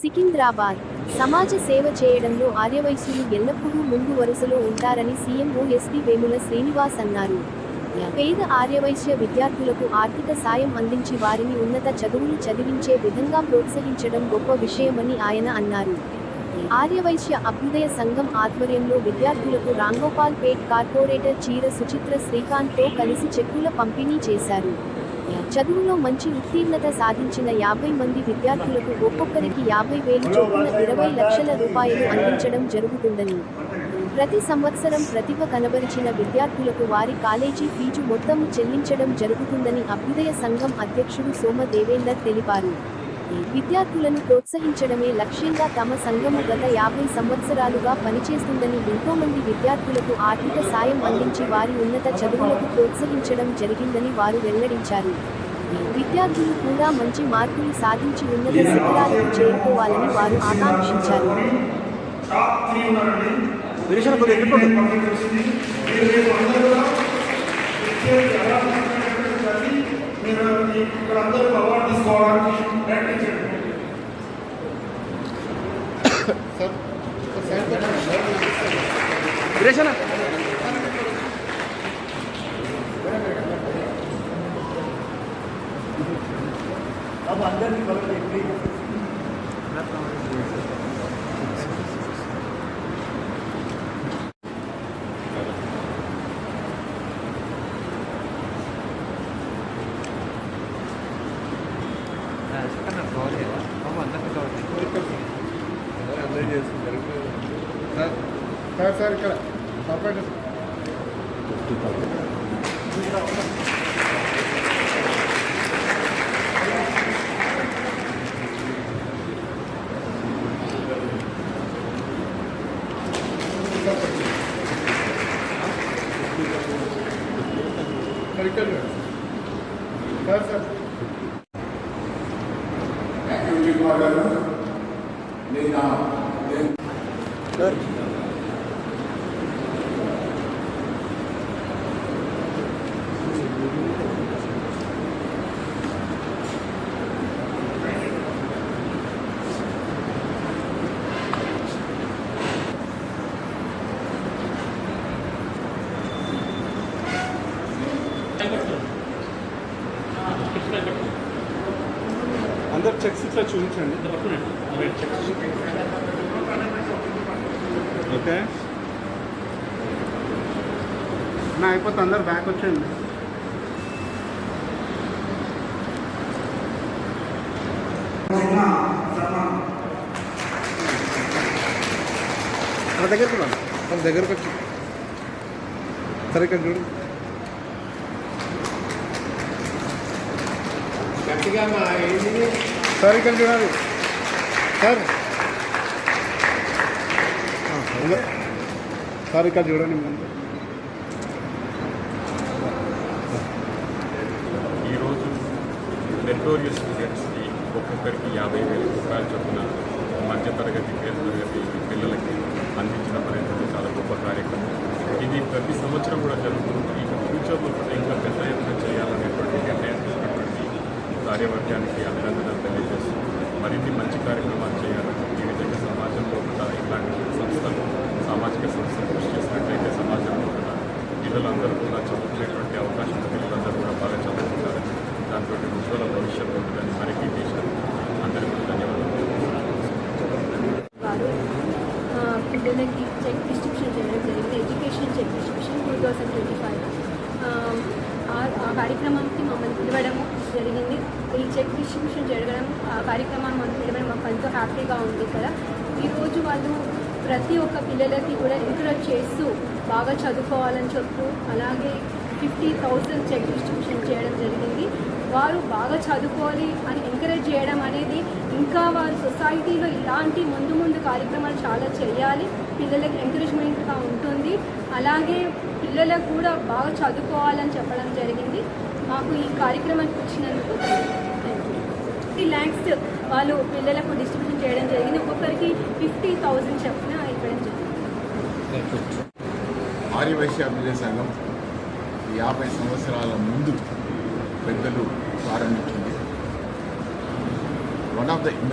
సికింద్రాబాద్ సమాజ సేవ చేయడంలో ఆర్యవైశ్యులు ఎల్లప్పుడూ ముందు వరుసలో ఉంటారని సీఎం ఓఎస్డీ వేముల శ్రీనివాస్ అన్నారు. పేద ఆర్యవైశ్య విద్యార్థులకు ఆర్థిక సాయం అందించి వారిని ఉన్నత చదువులు చదివించే విధంగా ప్రోత్సహించడం గొప్ప విషయమని ఆయన అన్నారు. ఆర్యవైశ్య అభ్యుదయ సంఘం ఆధ్వర్యంలో విద్యార్థులకు రాంగోపాల్ పేట్ కార్పొరేటర్ చీర సుచిత్ర శ్రీకాంత్తో కలిసి చెక్కుల పంపిణీ చేశారు. చదువులో మంచి ఉత్తీర్ణత సాధించిన 50 మంది విద్యార్థులకు ఒక్కొక్కరికి 50,000 చొప్పున 20 లక్షల రూపాయలు అందించడం జరుగుతుందని, ప్రతి సంవత్సరం ప్రతిభ కనబరిచిన విద్యార్థులకు వారి కాలేజీ ఫీజు మొత్తము చెల్లించడం జరుగుతుందని అభ్యుదయ సంఘం అధ్యక్షుడు సోమ దేవేందర్ తెలిపారు. విద్యార్థులను ప్రోత్సహించడమే లక్ష్యంగా తమ సంఘము గత 50 సంవత్సరాలుగా పనిచేస్తుందని, ఎంతోమంది విద్యార్థులకు ఆర్థిక సాయం అందించి వారి ఉన్నత చదువులకు ప్రోత్సహించడం జరిగిందని వారు వెల్లడించారు. విద్యార్థులు కూడా మంచి మార్కులు సాధించి ఉన్నత శిఖరాలకు చేరుకోవాలని వారు ఆకాంక్షించారు. अब अंदर की खबर देखते సార్ ఇక్కడ సార్ అందరు చెక్స్ ఇట్లా చూపించండి. ఓకే నా అయిపోతే అందరు బ్యాక్ వచ్చండి. దగ్గరకు వచ్చి సరే ఇక్కడ చూడు. సార్ ఇక్కడ చూడాలి సార్. సార్ ఇక్కడ చూడండి. ఈరోజు మెరిటోరియస్ స్టూడెంట్స్కి ఒక్కొక్కరికి 50,000 రూపాయలు చొప్పున మధ్యతరగతి తరగతి పిల్లలకి అందించిన ప్రయత్నం చాలా గొప్ప కార్యక్రమం. ఇది ప్రతి సంవత్సరం కూడా జరుగుతుంది. ఇక ఫ్యూచర్లో కూడా ఇంకా పెద్ద ఎత్తున చేయాలనేటువంటి నిర్ణయం తీసుకున్నటువంటి కార్యవర్గానికి అభినందనలు తెలియజేస్తూ మరిన్ని మంచి కార్యక్రమాలు చేయాలని, ఈ విధంగా సమాజంలో కూడా ఇలాంటి సంస్థలు సామాజిక సంస్థలు కృషి చేసినట్లయితే సమాజంలో కూడా పిల్లలందరూ కూడా చదువుకునేటువంటి అవకాశం, పిల్లలందరూ కూడా బాగా చదువుకుంటారని, దాంతో ఉజ్వల భవిష్యత్తు ఉంటుందని మరికీ చేశారు. అందరికీ ధన్యవాదాలు. పిల్లలకి చెక్ డిస్ట్రిబ్యూషన్ చేయడం జరిగింది. ఎడ్యుకేషన్ చెక్ డిస్ట్రిబ్యూషన్ 2025 ఆ కార్యక్రమానికి మమ్మల్ని పిలవడం జరిగింది. ఈ చెక్ డిస్ట్రిబ్యూషన్ జరగడం, ఆ కార్యక్రమాన్ని మనం పిలవడం మాకు ఎంతో హ్యాపీగా ఉంది కదా. ఈరోజు వాళ్ళు ప్రతి ఒక్క పిల్లలకి కూడా ఎంకరేజ్ చేస్తూ బాగా చదువుకోవాలని చెప్తూ, అలాగే 50,000 చెక్ డిస్ట్రిబ్యూషన్ చేయడం జరిగింది. వారు బాగా చదువుకోవాలి అని ఎంకరేజ్ చేయడం అనేది, ఇంకా వారు సొసైటీలో ఇలాంటి ముందు కార్యక్రమాలు చాలా చేయాలి. పిల్లలకి ఎంకరేజ్మెంట్గా ఉంటుంది. అలాగే పిల్లలకు కూడా బాగా చదువుకోవాలని చెప్పడం జరిగింది. మాకు ఈ కార్యక్రమానికి వచ్చినందుకు 50 lakhs వాళ్ళు పిల్లలకు డిస్ట్రిబ్యూషన్ చేయడం జరిగింది. ఒక్కొక్కరికి 50,000 చొప్పున ఇవ్వడం జరిగింది. ఆర్యవైశ్య అభ్యుదయ సంఘం 50 సంవత్సరాల ముందు పెద్దలు ప్రారంభించింది. One of the